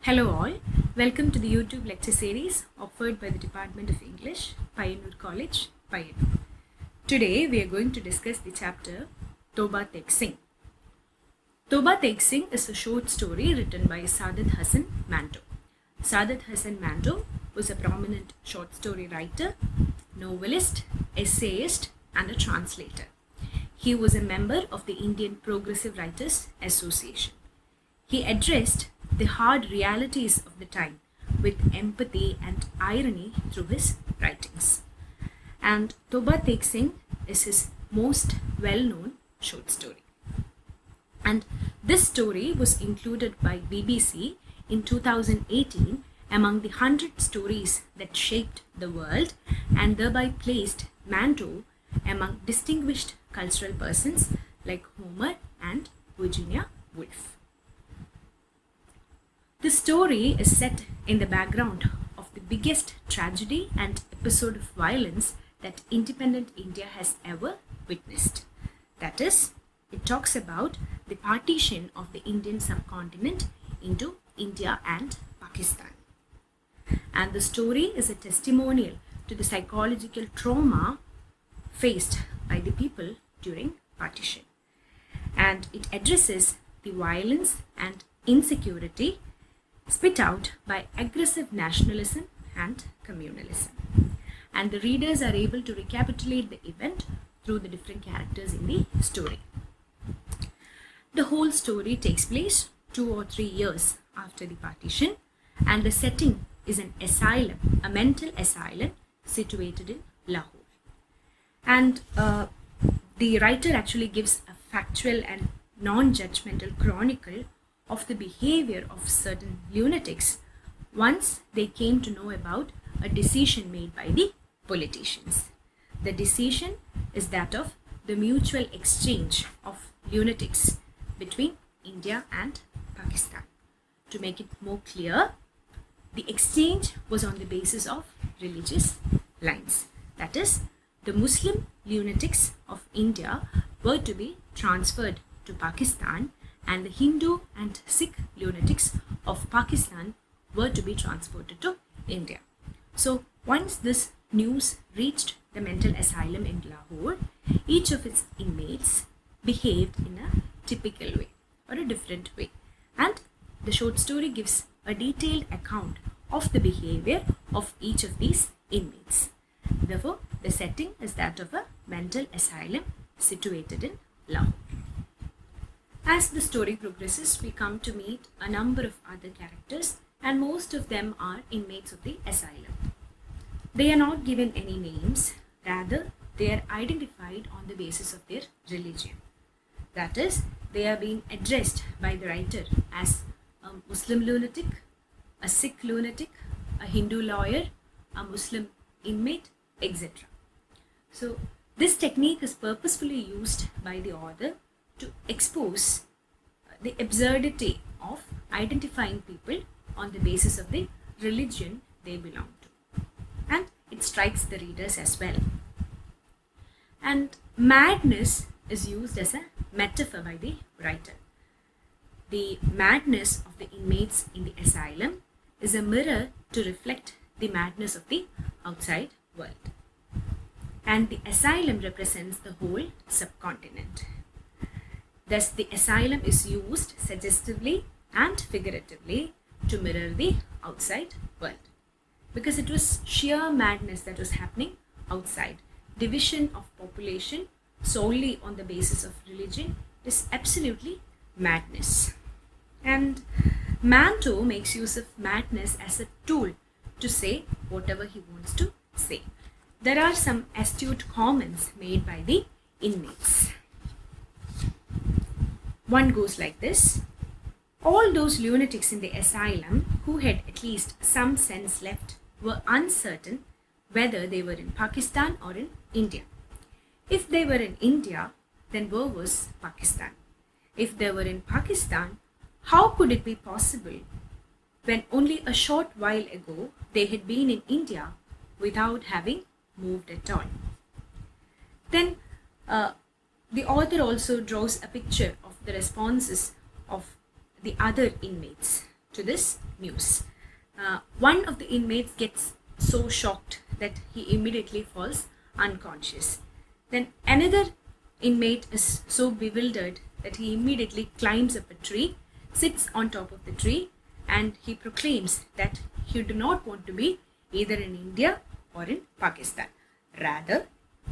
Hello all, welcome to the YouTube lecture series offered by the Department of English, Payyanur College, Payyanur. Today we are going to discuss the chapter Toba Tek Singh. Toba Tek Singh is a short story written by Saadat Hasan Manto. Saadat Hasan Manto was a prominent short story writer, novelist, essayist and a translator. He was a member of the Indian Progressive Writers Association. He addressed the hard realities of the time with empathy and irony through his writings. And Toba Tek Singh is his most well-known short story. And this story was included by BBC in 2018 among the 100 stories that shaped the world and thereby placed Manto among distinguished cultural persons like Homer and Virginia Woolf. The story is set in the background of the biggest tragedy and episode of violence that independent India has ever witnessed. That is, it talks about the partition of the Indian subcontinent into India and Pakistan. And the story is a testimonial to the psychological trauma faced by the people during partition. And it addresses the violence and insecurity spit out by aggressive nationalism and communalism. And the readers are able to recapitulate the event through the different characters in the story. The whole story takes place 2 or 3 years after the partition, and the setting is an asylum, a mental asylum situated in Lahore. And the writer actually gives a factual and non-judgmental chronicle of the behavior of certain lunatics once they came to know about a decision made by the politicians. The decision is that of the mutual exchange of lunatics between India and Pakistan. To make it more clear, the exchange was on the basis of religious lines. That is, the Muslim lunatics of India were to be transferred to Pakistan and the Hindu and Sikh lunatics of Pakistan were to be transported to India. So once this news reached the mental asylum in Lahore, each of its inmates behaved in a typical way or a different way. And the short story gives a detailed account of the behavior of each of these inmates. Therefore, the setting is that of a mental asylum situated in Lahore. As the story progresses, we come to meet a number of other characters, and most of them are inmates of the asylum. They are not given any names, rather they are identified on the basis of their religion. That is, they are being addressed by the writer as a Muslim lunatic, a Sikh lunatic, a Hindu lawyer, a Muslim inmate, etc. So this technique is purposefully used by the author to expose the absurdity of identifying people on the basis of the religion they belong to. And it strikes the readers as well. And madness is used as a metaphor by the writer. The madness of the inmates in the asylum is a mirror to reflect the madness of the outside world. And the asylum represents the whole subcontinent. Thus, the asylum is used suggestively and figuratively to mirror the outside world. Because it was sheer madness that was happening outside. Division of population solely on the basis of religion is absolutely madness. And Manto makes use of madness as a tool to say whatever he wants to say. There are some astute comments made by the inmates. One goes like this: all those lunatics in the asylum who had at least some sense left were uncertain whether they were in Pakistan or in India. If they were in India, then where was Pakistan? If they were in Pakistan, how could it be possible when only a short while ago they had been in India without having moved at all? Then the author also draws a picture of the responses of the other inmates to this news. One of the inmates gets so shocked that he immediately falls unconscious. Then another inmate is so bewildered that he immediately climbs up a tree, sits on top of the tree, and he proclaims that he do not want to be either in India or in Pakistan. Rather,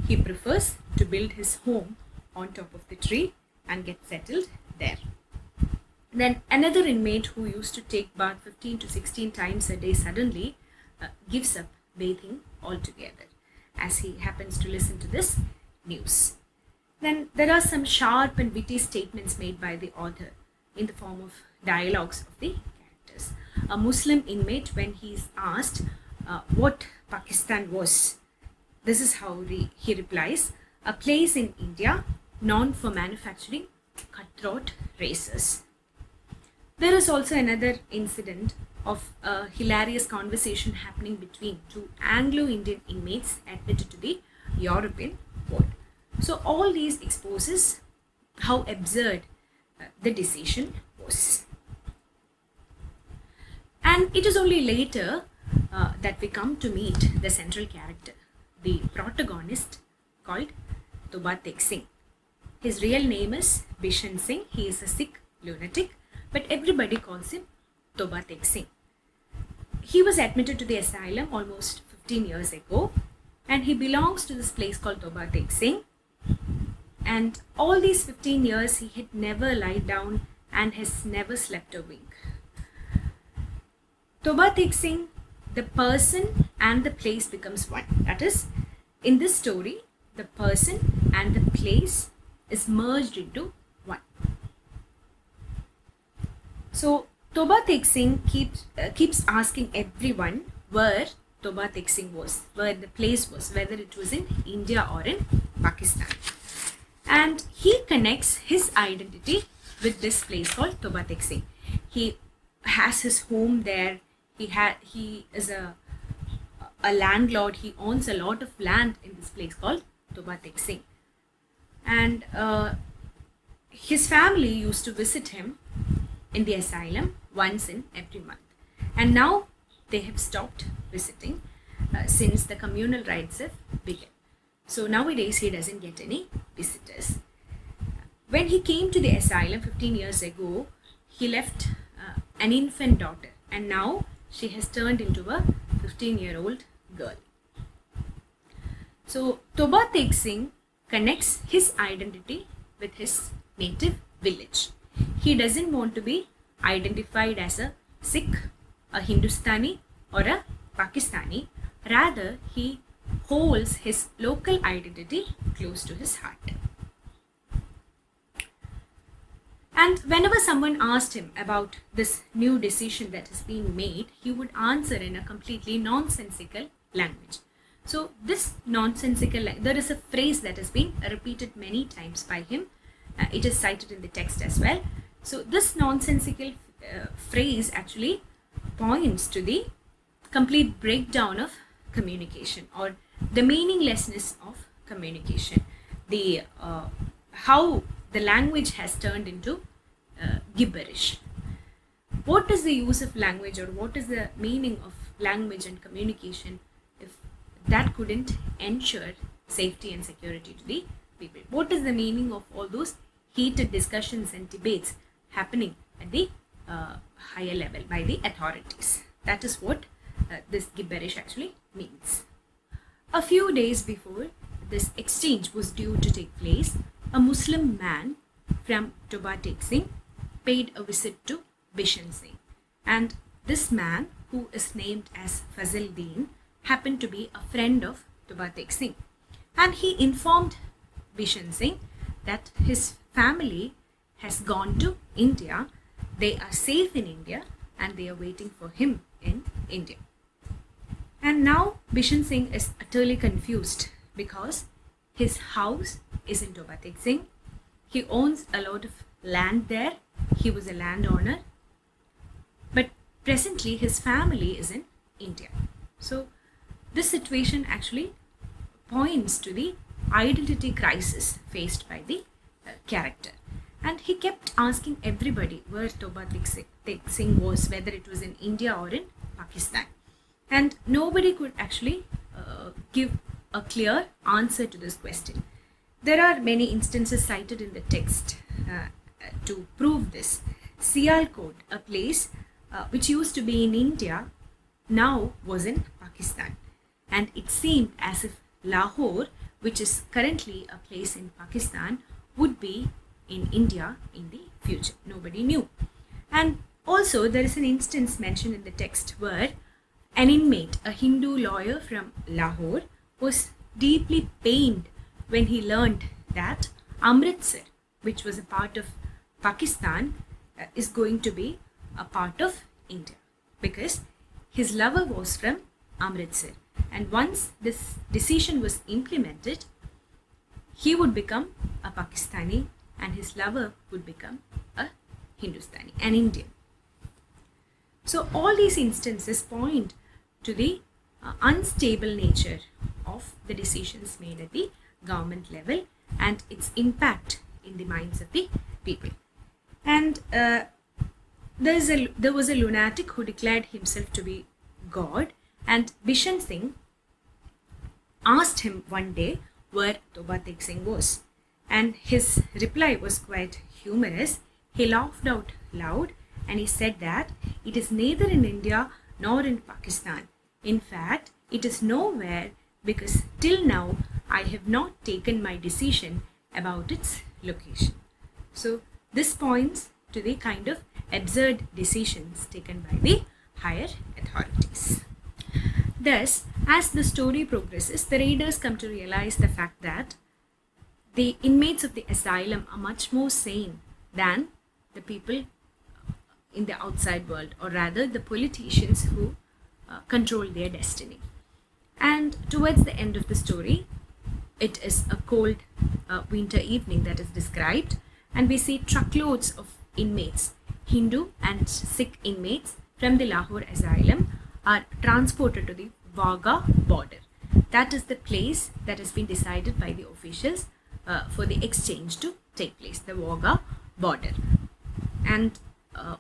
he prefers to build his home on top of the tree and get settled there. Then another inmate who used to take bath 15 to 16 times a day suddenly gives up bathing altogether as he happens to listen to this news. Then there are some sharp and witty statements made by the author in the form of dialogues of the characters. A Muslim inmate, when he is asked what Pakistan was, this is how he replies: a place in India known for manufacturing cutthroat racers. There is also another incident of a hilarious conversation happening between two Anglo-Indian inmates admitted to the European ward. So all these exposes how absurd the decision was. And it is only later that we come to meet the central character, the protagonist, called Toba Tek Singh. His real name is Bishan Singh. He is a Sikh lunatic, but everybody calls him Toba Tek Singh. He was admitted to the asylum almost 15 years ago, and he belongs to this place called Toba Tek Singh. And all these 15 years he had never lied down and has never slept a wink. Toba Tek Singh, the person and the place becomes one. That is, in this story, the person and the place is merged into one. So Toba Tek Singh keeps asking everyone where Toba Tek Singh was, where the place was, whether it was in India or in Pakistan. And he connects his identity with this place called Toba Tek Singh. He has his home there. He is a landlord. He owns a lot of land in this place called Toba Tek Singh. And his family used to visit him in the asylum once in every month. And now they have stopped visiting since the communal rights have begun. So nowadays he doesn't get any visitors. When he came to the asylum 15 years ago, he left an infant daughter, and now she has turned into a 15-year-old girl. So Toba Tek Singh connects his identity with his native village. He doesn't want to be identified as a Sikh, a Hindustani, or a Pakistani. Rather, he holds his local identity close to his heart. And whenever someone asked him about this new decision that has been made, he would answer in a completely nonsensical language. So this nonsensical, there is a phrase that has been repeated many times by him. It is cited in the text as well. So this nonsensical phrase actually points to the complete breakdown of communication, or the meaninglessness of communication. The how the language has turned into gibberish. What is the use of language, or what is the meaning of language and communication if that couldn't ensure safety and security to the people? What is the meaning of all those heated discussions and debates happening at the higher level by the authorities? That is what this gibberish actually means. A few days before this exchange was due to take place, a Muslim man from Toba Tek Singh paid a visit to Bishan Singh, and this man, who is named as Fazil Deen, happened to be a friend of Toba Tek Singh, and he informed Bishan Singh that his family has gone to India, they are safe in India, and they are waiting for him in India. And now Bishan Singh is utterly confused because his house is in Toba Tek Singh. He owns a lot of land there. He was a landowner. But presently his family is in India. So this situation actually points to the identity crisis faced by the character. And he kept asking everybody where Toba Tek Singh Tek Singh was, whether it was in India or in Pakistan. And nobody could actually give a clear answer to this question. There are many instances cited in the text to prove this. Sialkot, a place which used to be in India, now was in Pakistan. And it seemed as if Lahore, which is currently a place in Pakistan, would be in India in the future. Nobody knew. And also there is an instance mentioned in the text where an inmate, a Hindu lawyer from Lahore, was deeply pained when he learned that Amritsar, which was a part of Pakistan, is going to be a part of India, because his lover was from Amritsar. And once this decision was implemented, he would become a Pakistani and his lover would become a Hindustani, an Indian. So all these instances point to the unstable nature of the decisions made at the government level and its impact in the minds of the people. And there was a lunatic who declared himself to be God, and Bishan Singh asked him one day where Toba Tek Singh was, and his reply was quite humorous. He laughed out loud and he said that it is neither in India nor in Pakistan. In fact, it is nowhere, because till now I have not taken my decision about its location. So this points to the kind of absurd decisions taken by the higher authorities. Thus, as the story progresses, the readers come to realize the fact that the inmates of the asylum are much more sane than the people in the outside world, or rather the politicians who control their destiny. And towards the end of the story, it is a cold winter evening that is described, and we see truckloads of inmates, Hindu and Sikh inmates from the Lahore asylum, are transported to the Wagah border. That is the place that has been decided by the officials for the exchange to take place, the Wagah border. And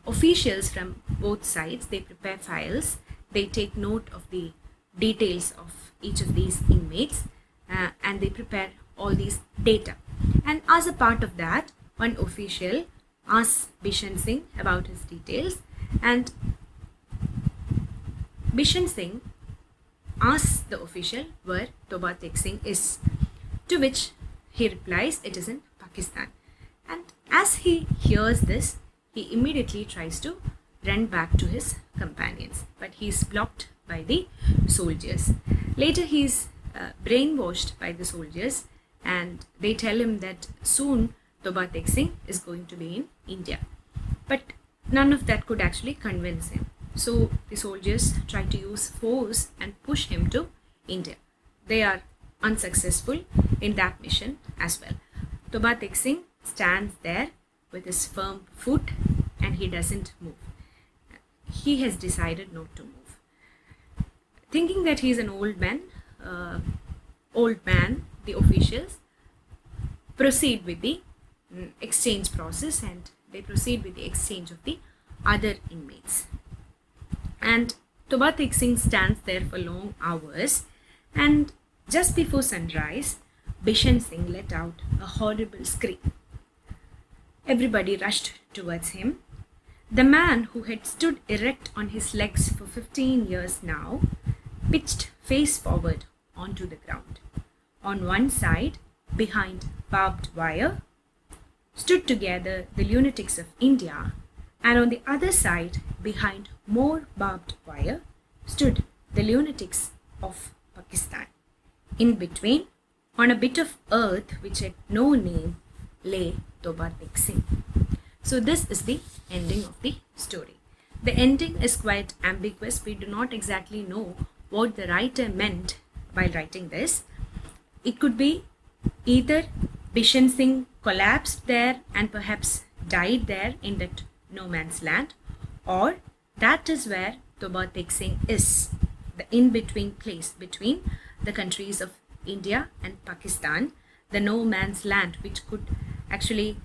officials from both sides, they prepare files, they take note of the details of each of these inmates, and they prepare all these data. And as a part of that, one official asks Bishan Singh about his details, and Bishan Singh asks the official where Toba Tek Singh is, to which he replies it is in Pakistan. And as he hears this, he immediately tries to run back to his companions, but he is blocked by the soldiers. Later he is brainwashed by the soldiers, and they tell him that soon Toba Tek Singh is going to be in India. But none of that could actually convince him. So the soldiers try to use force and push him to India. They are unsuccessful in that mission as well. Toba Tek Singh stands there with his firm foot and he doesn't move. He has decided not to move. Thinking that he is an old man, the officials proceed with the exchange process, and they proceed with the exchange of the other inmates. And Toba Tek Singh stands there for long hours, and just before sunrise, Bishan Singh let out a horrible scream. Everybody rushed towards him. The man, who had stood erect on his legs for 15 years now, pitched face forward onto the ground. On one side, behind barbed wire, stood together the lunatics of India, and on the other side, behind more barbed wire, stood the lunatics of Pakistan. In between, on a bit of earth which had no name, lay Toba Tek Singh. So this is the ending of the story. The ending is quite ambiguous. We do not exactly know what the writer meant while writing this. It could be either Bishan Singh collapsed there and perhaps died there in that no man's land, or that is where Toba Tek Singh is, the in-between place between the countries of India and Pakistan, the no man's land which could actually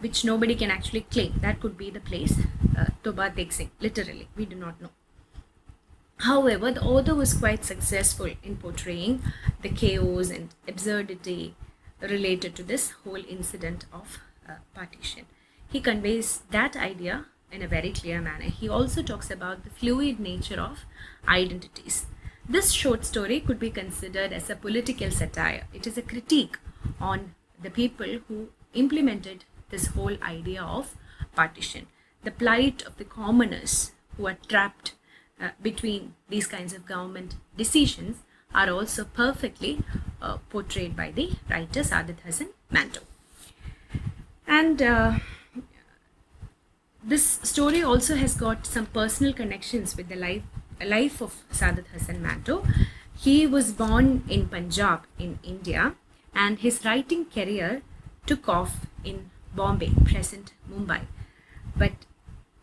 which nobody can actually claim. That could be the place Toba Tek Singh, literally, we do not know. However, the author was quite successful in portraying the chaos and absurdity related to this whole incident of partition. He conveys that idea in a very clear manner. He also talks about the fluid nature of identities. This short story could be considered as a political satire. It is a critique on the people who implemented this whole idea of partition, the plight of the commoners who are trapped between these kinds of government decisions are also perfectly portrayed by the writer Saadat Hasan Manto. And this story also has got some personal connections with the life of Saadat Hasan Manto. He was born in Punjab in India, and his writing career took off in Bombay, present Mumbai. But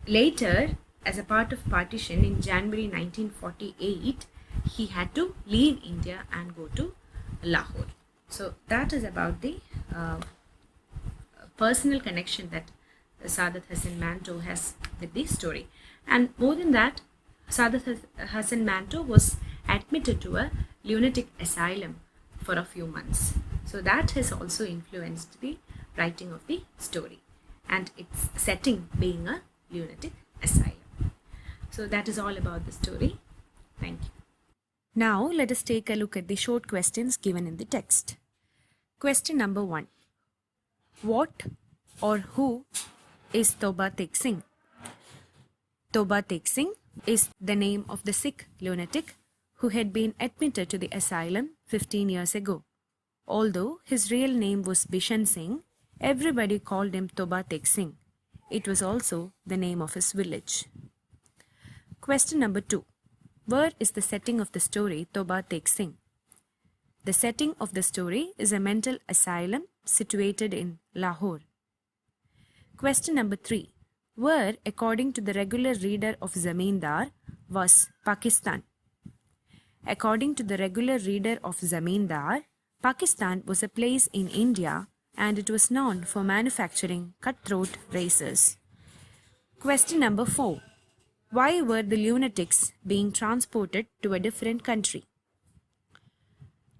later, as a part of partition in January 1948, he had to leave India and go to Lahore. So that is about the personal connection that Saadat Hasan Manto has with this story. And more than that, Saadat Hasan Manto was admitted to a lunatic asylum for a few months. So that has also influenced the writing of the story, and its setting being a lunatic asylum. So that is all about the story. Thank you. Now let us take a look at the short questions given in the text. Question number 1. What or who is Toba Tek Singh? Toba Tek Singh is the name of the Sikh lunatic who had been admitted to the asylum 15 years ago. Although his real name was Bishan Singh, everybody called him Toba Tek Singh. It was also the name of his village. Question number 2. Where is the setting of the story Toba Tek Singh? The setting of the story is a mental asylum situated in Lahore. Question number 3. Where, according to the regular reader of Zamindar, was Pakistan? According to the regular reader of Zamindar, Pakistan was a place in India and it was known for manufacturing cutthroat racers. Question number 4. Why were the lunatics being transported to a different country?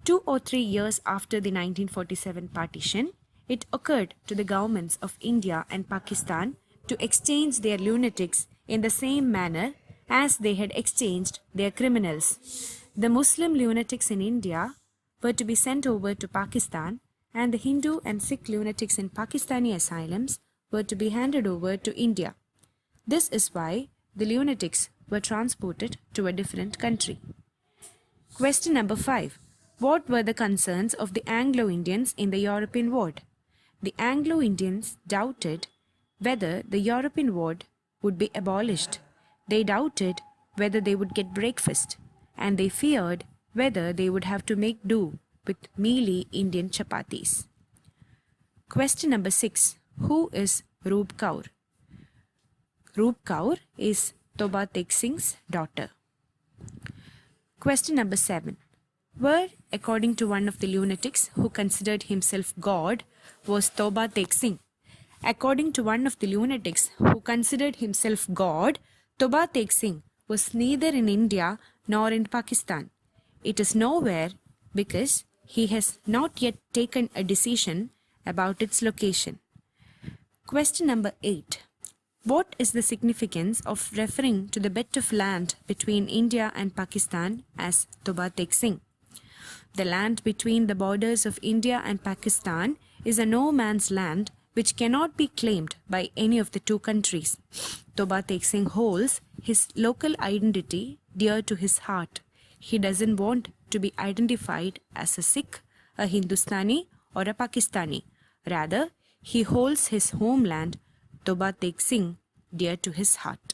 2 or 3 years after the 1947 partition, it occurred to the governments of India and Pakistan to exchange their lunatics in the same manner as they had exchanged their criminals. The Muslim lunatics in India were to be sent over to Pakistan, and the Hindu and Sikh lunatics in Pakistani asylums were to be handed over to India. This is why the lunatics were transported to a different country. Question number 5. What were the concerns of the Anglo-Indians in the European ward? The Anglo-Indians doubted whether the European ward would be abolished. They doubted whether they would get breakfast, and they feared whether they would have to make do with mealy Indian chapatis. Question number 6. Who is Roop Kaur? Roop Kaur is Toba Tek Singh's daughter. Question number 7. Where, according to one of the lunatics who considered himself God, was Toba Tek Singh? According to one of the lunatics who considered himself God, Toba Tek Singh was neither in India nor in Pakistan. It is nowhere because he has not yet taken a decision about its location. Question number 8. What is the significance of referring to the bit of land between India and Pakistan as Toba Tek Singh? The land between the borders of India and Pakistan is a no man's land which cannot be claimed by any of the two countries. Toba Tek Singh holds his local identity dear to his heart. He doesn't want to be identified as a Sikh, a Hindustani, or a Pakistani. Rather, he holds his homeland, Toba Tek Singh, dear to his heart.